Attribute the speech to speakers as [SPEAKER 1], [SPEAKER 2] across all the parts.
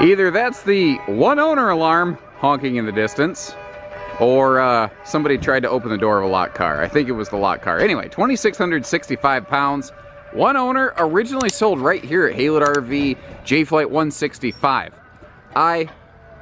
[SPEAKER 1] Either that's the one owner alarm honking in the distance, or somebody tried to open the door of a locked car. I think it was the locked car. Anyway, 2,665 pounds. One owner, originally sold right here at Haylett RV, J-Flight 165. I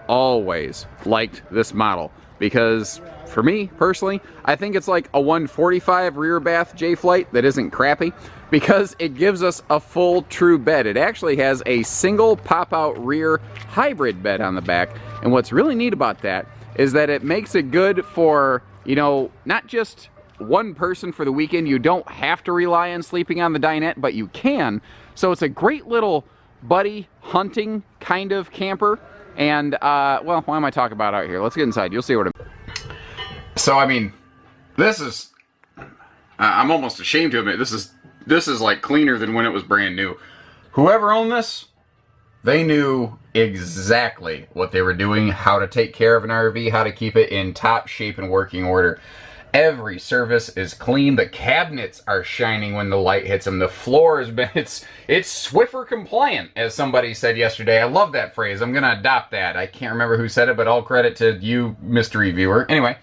[SPEAKER 1] always liked this model because, for me personally, I think it's like a 145 rear bath J-Flight that isn't crappy because it gives us a full true bed. It actually has a single pop-out rear hybrid bed on the back, and what's really neat about that is that it makes it good for, you know, not just one person for the weekend. You don't have to rely on sleeping on the dinette, but you can. So it's a great little buddy hunting kind of camper. And, well, why am I talking about out here? Let's get inside. You'll see what So, I mean, this is, I'm almost ashamed to admit, this is like cleaner than when it was brand new. Whoever owned this, they knew exactly what they were doing, how to take care of an RV, how to keep it in top shape and working order. Every surface is clean. The cabinets are shining when the light hits them. The floor has been, it's Swiffer compliant, as somebody said yesterday. I love that phrase. I'm going to adopt that. I can't remember who said it, but all credit to you, mystery viewer. Anyway,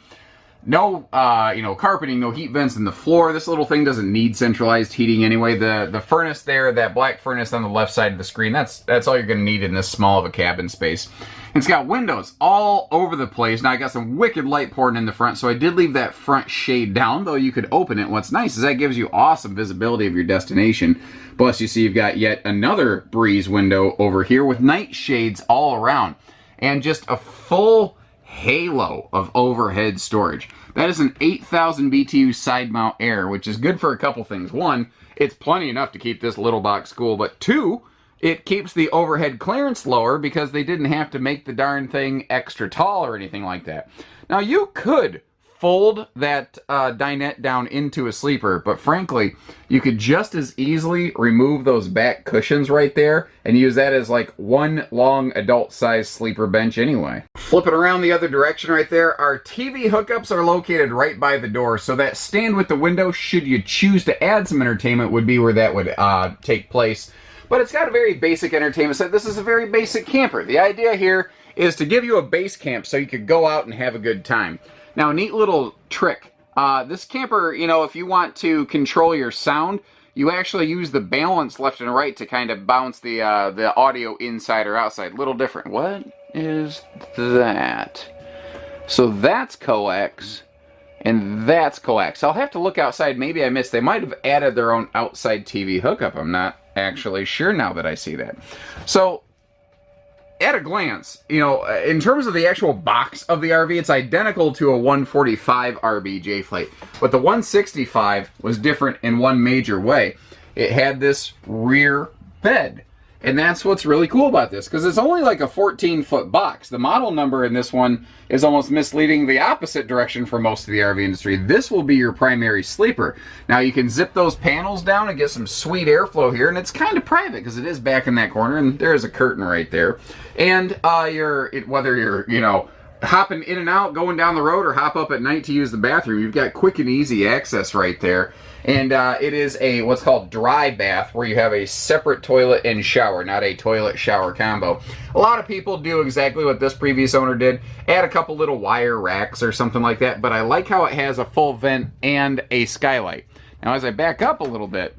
[SPEAKER 1] no, you know, carpeting, no heat vents in the floor. This little thing doesn't need centralized heating anyway. The furnace there, that black furnace on the left side of the screen, that's all you're going to need in this small of a cabin space. It's got windows all over the place. Now I got some wicked light pouring in the front, so I did leave that front shade down, though you could open it. What's nice is that gives you awesome visibility of your destination. Plus you see you've got yet another breeze window over here with night shades all around. And just a full halo of overhead storage. That is an 8,000 BTU side mount air, which is good for a couple things. One, it's plenty enough to keep this little box cool, but two, it keeps the overhead clearance lower because they didn't have to make the darn thing extra tall or anything like that. Now you could fold that dinette down into a sleeper, but frankly, you could just as easily remove those back cushions right there and use that as like one long adult-sized sleeper bench anyway. Flip it around the other direction right there. Our TV hookups are located right by the door, so that stand with the window, should you choose to add some entertainment, would be where that would take place. But it's got a very basic entertainment set. This is a very basic camper. The idea here is to give you a base camp so you could go out and have a good time. Now, a neat little trick. This camper, you know, if you want to control your sound, you actually use the balance left and right to kind of bounce the audio inside or outside. Little different. What is that? So that's coax, and that's coax. I'll have to look outside. Maybe I missed. They might have added their own outside TV hookup. I'm not actually sure now that I see that. So, at a glance, you know, in terms of the actual box of the RV, it's identical to a 145 RB J-Flight. But the 165 was different in one major way. It had this rear bed. And that's what's really cool about this, because it's only like a 14-foot box. The model number in this one is almost misleading the opposite direction for most of the RV industry. This will be your primary sleeper. Now you can zip those panels down and get some sweet airflow here, and it's kind of private because it is back in that corner, and there's a curtain right there. And whether you're, you know, hopping in and out, going down the road, or hop up at night to use the bathroom, you've got quick and easy access right there. And it is a what's called dry bath, where you have a separate toilet and shower, not a toilet shower combo. A lot of people do exactly what this previous owner did, add a couple little wire racks or something like that, but I like how it has a full vent and a skylight. Now as I back up a little bit,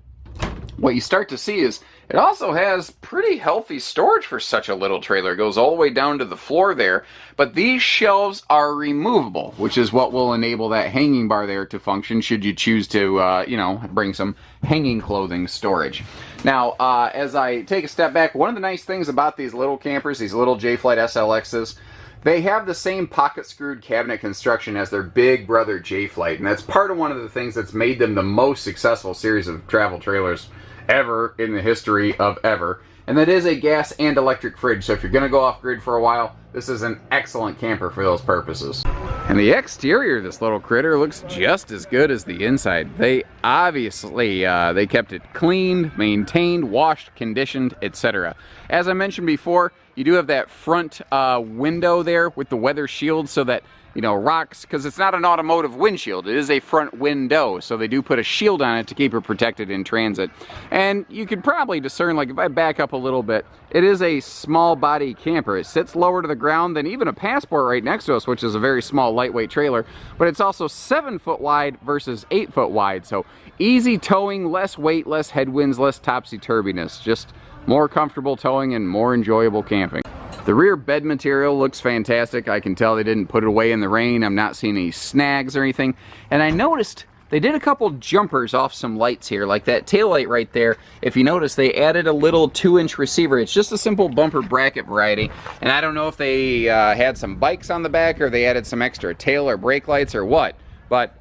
[SPEAKER 1] what you start to see is it also has pretty healthy storage for such a little trailer. It goes all the way down to the floor there, but these shelves are removable, which is what will enable that hanging bar there to function should you choose to, you know, bring some hanging clothing storage. Now, as I take a step back, one of the nice things about these little campers, these little J-Flight SLXs, they have the same pocket-screwed cabinet construction as their big brother J-Flight, and that's part of one of the things that's made them the most successful series of travel trailers ever in the history of ever. And that is a gas and electric fridge, so if you're going to go off-grid for a while, this is an excellent camper for those purposes. And the exterior of this little critter looks just as good as the inside. They obviously, they kept it cleaned, maintained, washed, conditioned, etc. As I mentioned before, you do have that front window there with the weather shield so that you know, rocks, because it's not an automotive windshield. It is a front window, so they do put a shield on it to keep it protected in transit. And you could probably discern, like if I back up a little bit, it is a small body camper. It sits lower to the ground than even a Passport right next to us, which is a very small lightweight trailer, but it's also 7 foot wide versus 8 foot wide. So easy towing, less weight, less headwinds, less topsy-turviness, just more comfortable towing and more enjoyable camping. The rear bed material looks fantastic. I can tell they didn't put it away in the rain. I'm not seeing any snags or anything. And I noticed they did a couple jumpers off some lights here, like that tail light right there. If you notice, they added a little 2-inch receiver. It's just a simple bumper bracket variety. And I don't know if they had some bikes on the back or they added some extra tail or brake lights or what. But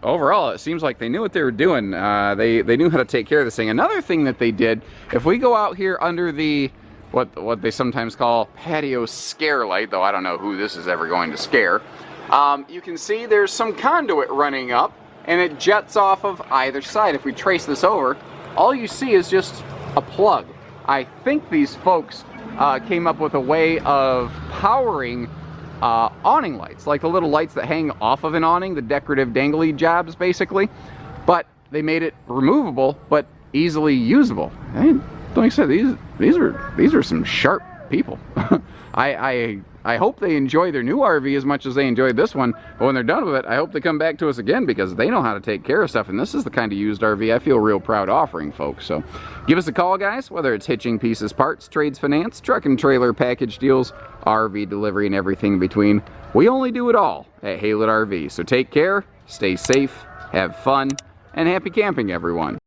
[SPEAKER 1] overall, it seems like they knew what they were doing. They knew how to take care of this thing. Another thing that they did, if we go out here under the what they sometimes call patio scare light, though I don't know who this is ever going to scare, you can see there's some conduit running up and it jets off of either side. If we trace this over, all you see is just a plug. I think these folks came up with a way of powering awning lights, like the little lights that hang off of an awning, the decorative dangly jobs basically, but they made it removable but easily usable. And like I said, these are some sharp people. I hope they enjoy their new RV as much as they enjoyed this one, but when they're done with it, I hope they come back to us again, because they know how to take care of stuff, and this is the kind of used RV I feel real proud offering folks. So give us a call, guys, whether it's hitching, pieces, parts, trades, finance, truck and trailer package deals, RV delivery, and everything in between. We only do it all at Haylett RV. So take care, stay safe, have fun, and happy camping, everyone.